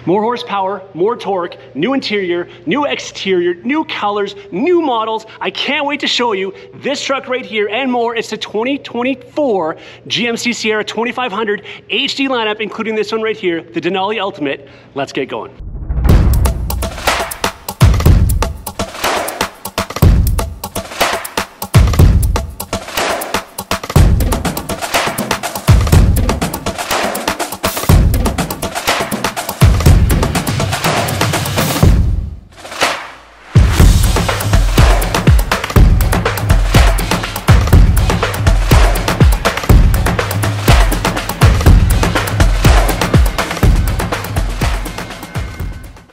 More horsepower, more torque, new interior, new exterior, new colors, new models. I can't wait to show you this truck right here and more. It's the 2024 GMC Sierra 2500 HD lineup, including this one right here, the Denali Ultimate. Let's get going.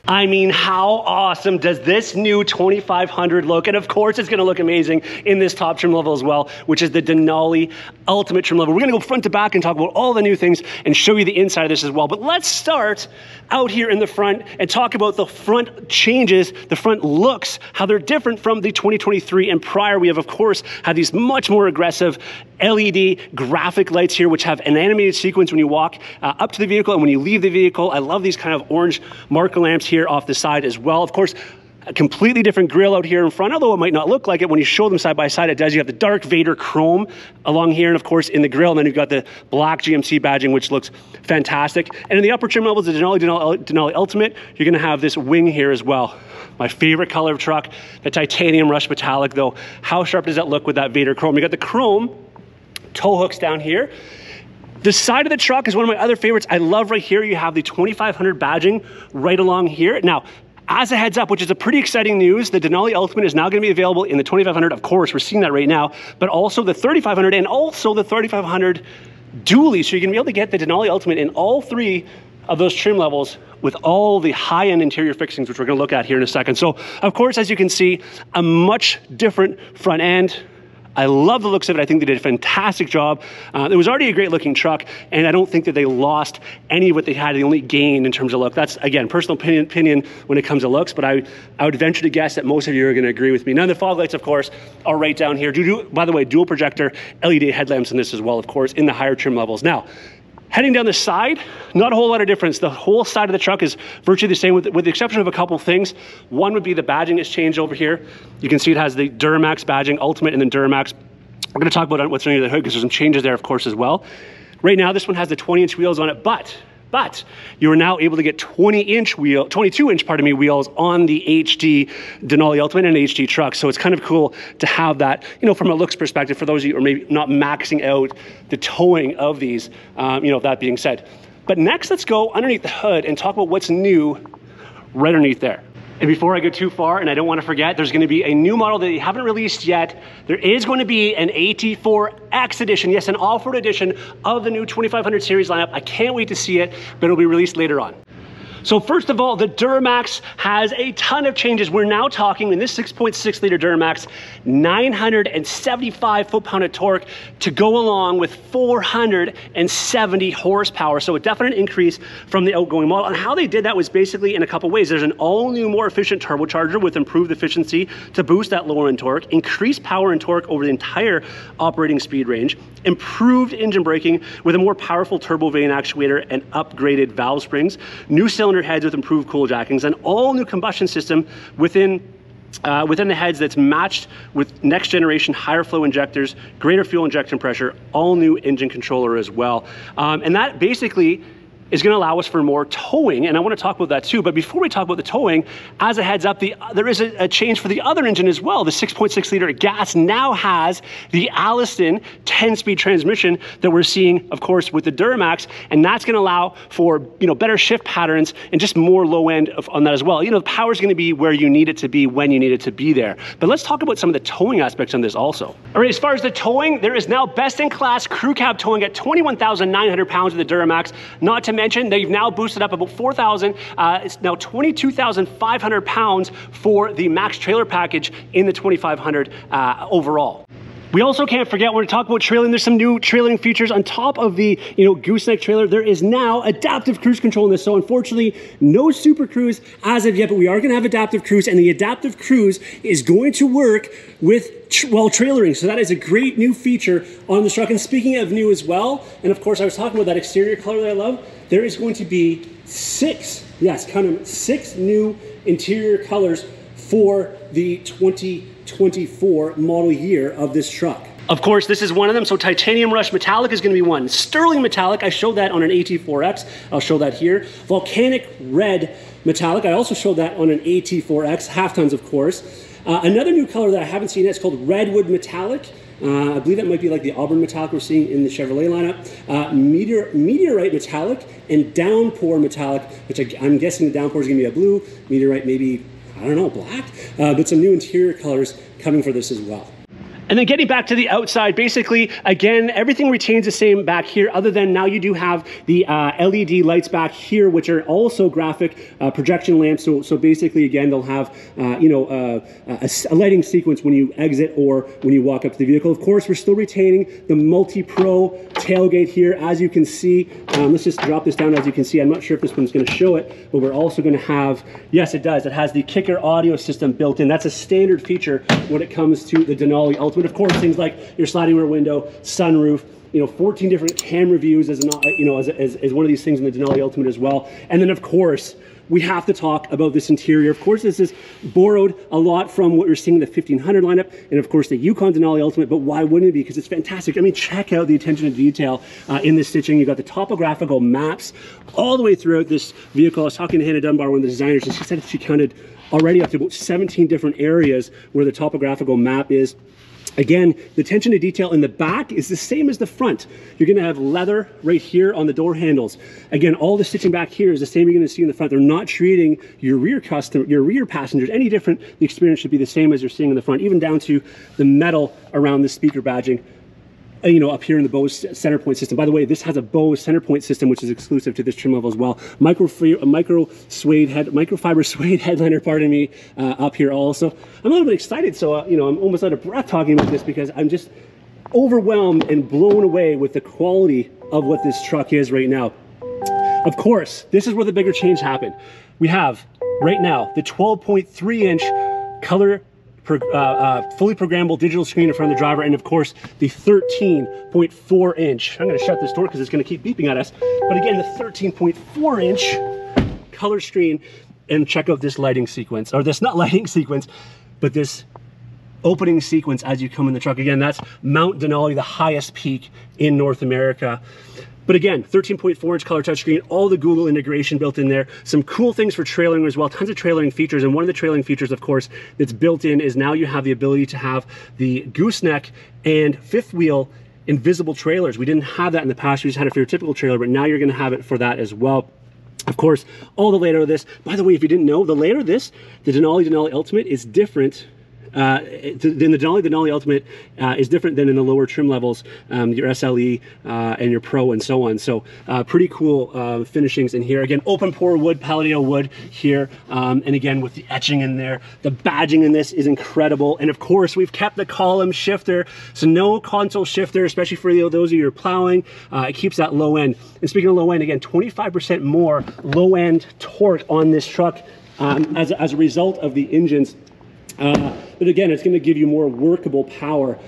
I mean, how awesome does this new 2500 look? And of course, it's gonna look amazing in this top trim level as well, which is the Denali Ultimate trim level. We're gonna go front to back and talk about all the new things and show you the inside of this as well. But let's start out here in the front and talk about the front changes, the front looks, how they're different from the 2023 and prior. We have, of course, had these much more aggressive LED graphic lights here, which have an animated sequence when you walk up to the vehicle and when you leave the vehicle. I love these kind of orange marker lamps here off the side as well. Of course, a completely different grille out here in front, although it might not look like it when you show them side by side. It does. You have the Darth Vader chrome along here, and of course in the grille, and then you've got the black GMC badging, which looks fantastic. And in the upper trim levels, the Denali Ultimate, you're gonna have this wing here as well. My favorite color of truck, the titanium rush metallic though. How sharp does that look with that Vader chrome? You got the chrome tow hooks down here. The side of the truck is one of my other favorites. I love right here, you have the 2500 badging right along here. Now, as a heads up, which is a pretty exciting news, the Denali Ultimate is now gonna be available in the 2500. Of course, we're seeing that right now, but also the 3500 and also the 3500 dually. So you're gonna be able to get the Denali Ultimate in all three of those trim levels with all the high-end interior fixings, which we're gonna look at here in a second. So, of course, as you can see, a much different front end. I love the looks of it. I think they did a fantastic job. It was already a great looking truck, and I don't think that they lost any of what they had. They only gained in terms of look. That's, again, personal opinion when it comes to looks, but I would venture to guess that most of you are gonna agree with me. Now, the fog lights, of course, are right down here. By the way, dual projector LED headlamps in this as well, of course, in the higher trim levels. Now, heading down the side, not a whole lot of difference. The whole side of the truck is virtually the same with the exception of a couple things. One would be the badging is changed over here. You can see it has the Duramax badging, Ultimate and then Duramax. We're gonna talk about what's underneath the hood because there's some changes there, of course, as well. Right now, this one has the 20-inch wheels on it, but you are now able to get 22-inch, wheels on the HD Denali Ultimate and HD truck. So it's kind of cool to have that, you know, from a looks perspective for those of you who are maybe not maxing out the towing of these, you know, that being said. But next, let's go underneath the hood and talk about what's new right underneath there. And before I go too far, and I don't want to forget, there's going to be a new model that they haven't released yet. There is going to be an AT4X edition, yes, an off-road edition of the new 2500 series lineup. I can't wait to see it, but it'll be released later on. So first of all, the Duramax has a ton of changes. We're now talking in this 6.6 liter Duramax, 975 foot-pound of torque to go along with 470 horsepower. So a definite increase from the outgoing model. And how they did that was basically in a couple ways. There's an all-new, more efficient turbocharger with improved efficiency to boost that lower end torque, increased power and torque over the entire operating speed range, improved engine braking with a more powerful turbo vane actuator and upgraded valve springs, new cylinder heads with improved cool jackings, and all new combustion system within the heads that's matched with next generation higher flow injectors, greater fuel injection pressure, all new engine controller as well. And that basically is going to allow us for more towing, and I want to talk about that too. But before we talk about the towing, as a heads up, there is a change for the other engine as well. The 6.6 liter gas now has the Allison 10-speed transmission that we're seeing, of course, with the Duramax, and that's going to allow for, you know, better shift patterns and just more low end on that as well. You know, the power is going to be where you need it to be when you need it to be there. But let's talk about some of the towing aspects on this also. All right, as far as the towing, there is now best-in-class crew cab towing at 21,900 pounds with the Duramax. Not to mention, they've now boosted up about 4,000. It's now 22,500 pounds for the max trailer package in the 2500 overall. We also can't forget, when we talk about trailing, there's some new trailing features on top of the, gooseneck trailer. There is now adaptive cruise control in this. So unfortunately, no Super Cruise as of yet, but we are gonna have adaptive cruise, and the adaptive cruise is going to work with while trailering. So that is a great new feature on this truck. And speaking of new as well, and of course I was talking about that exterior color that I love, there is going to be 6 new interior colors for the 2024 model year of this truck. Of course, this is one of them. So titanium rush metallic is going to be one. Sterling metallic, I showed that on an AT4X. I'll show that here. Volcanic red metallic, I also showed that on an AT4X, half tons of course. Another new color that I haven't seen yet is called redwood metallic. I believe that might be like the Auburn metallic we're seeing in the Chevrolet lineup. Meteorite metallic and downpour metallic, which I'm guessing the downpour is going to be a blue. Meteorite maybe, I don't know, black. But some new interior colors coming for this as well. And then getting back to the outside, basically, again, everything retains the same back here, other than now you do have the LED lights back here, which are also graphic projection lamps. So basically, again, they'll have, a lighting sequence when you exit or when you walk up to the vehicle. Of course, we're still retaining the multi-pro tailgate here, as you can see. Let's just drop this down. As you can see, I'm not sure if this one's going to show it, but we're also going to have, yes, it does. It has the kicker audio system built in. That's a standard feature when it comes to the Denali Ultimate. Of course, things like your sliding rear window, sunroof, 14 different camera views as one of these things in the Denali Ultimate as well. And then, of course, we have to talk about this interior. Of course, this is borrowed a lot from what you're seeing in the 1500 lineup, and of course the Yukon Denali Ultimate, but why wouldn't it be? Because it's fantastic. I mean, check out the attention to detail in this stitching. You've got the topographical maps all the way throughout this vehicle. I was talking to Hannah Dunbar, one of the designers, and she said she counted already up to about 17 different areas where the topographical map is. Again, the attention to detail in the back is the same as the front. You're going to have leather right here on the door handles. Again, all the stitching back here is the same you're going to see in the front. They're not treating your rear passengers any different. The experience should be the same as you're seeing in the front, even down to the metal around the speaker badging. Up here in the Bose center point system. By the way, this has a Bose center point system, which is exclusive to this trim level as well. Microfiber suede headliner, pardon me, up here also. I'm a little bit excited, so I'm almost out of breath talking about this because I'm just overwhelmed and blown away with the quality of what this truck is right now. Of course, this is where the bigger change happened. We have right now the 12.3-inch color fully programmable digital screen in front of the driver, and of course the 13.4-inch. I'm going to shut this door because it's going to keep beeping at us. But again, the 13.4-inch color screen, and check out this lighting sequence, or this not lighting sequence, but this opening sequence as you come in the truck. Again, that's Mount Denali, the highest peak in North America. But again, 13.4-inch color touchscreen, all the Google integration built in there. Some cool things for trailering as well, tons of trailering features. And one of the trailering features, of course, that's built in is now you have the ability to have the gooseneck and fifth wheel invisible trailers. We didn't have that in the past. We just had it for your typical trailer, but now you're going to have it for that as well. Of course, all the layout of this. By the way, if you didn't know, the layout of this, the Denali Ultimate, is different. The Denali Ultimate is different than in the lower trim levels, your SLE and your Pro and so on. So pretty cool finishings in here. Again, open pore wood, Palladio wood here, and again with the etching in there. The badging in this is incredible, and of course we've kept the column shifter, so no console shifter, especially for those of you who are plowing. It keeps that low end. And speaking of low end, again, 25% more low end torque on this truck as a result of the engines. But again, it's going to give you more workable power.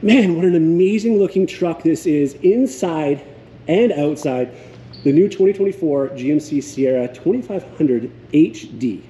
Man, what an amazing looking truck this is, inside and outside. The new 2024 GMC Sierra 2500 HD.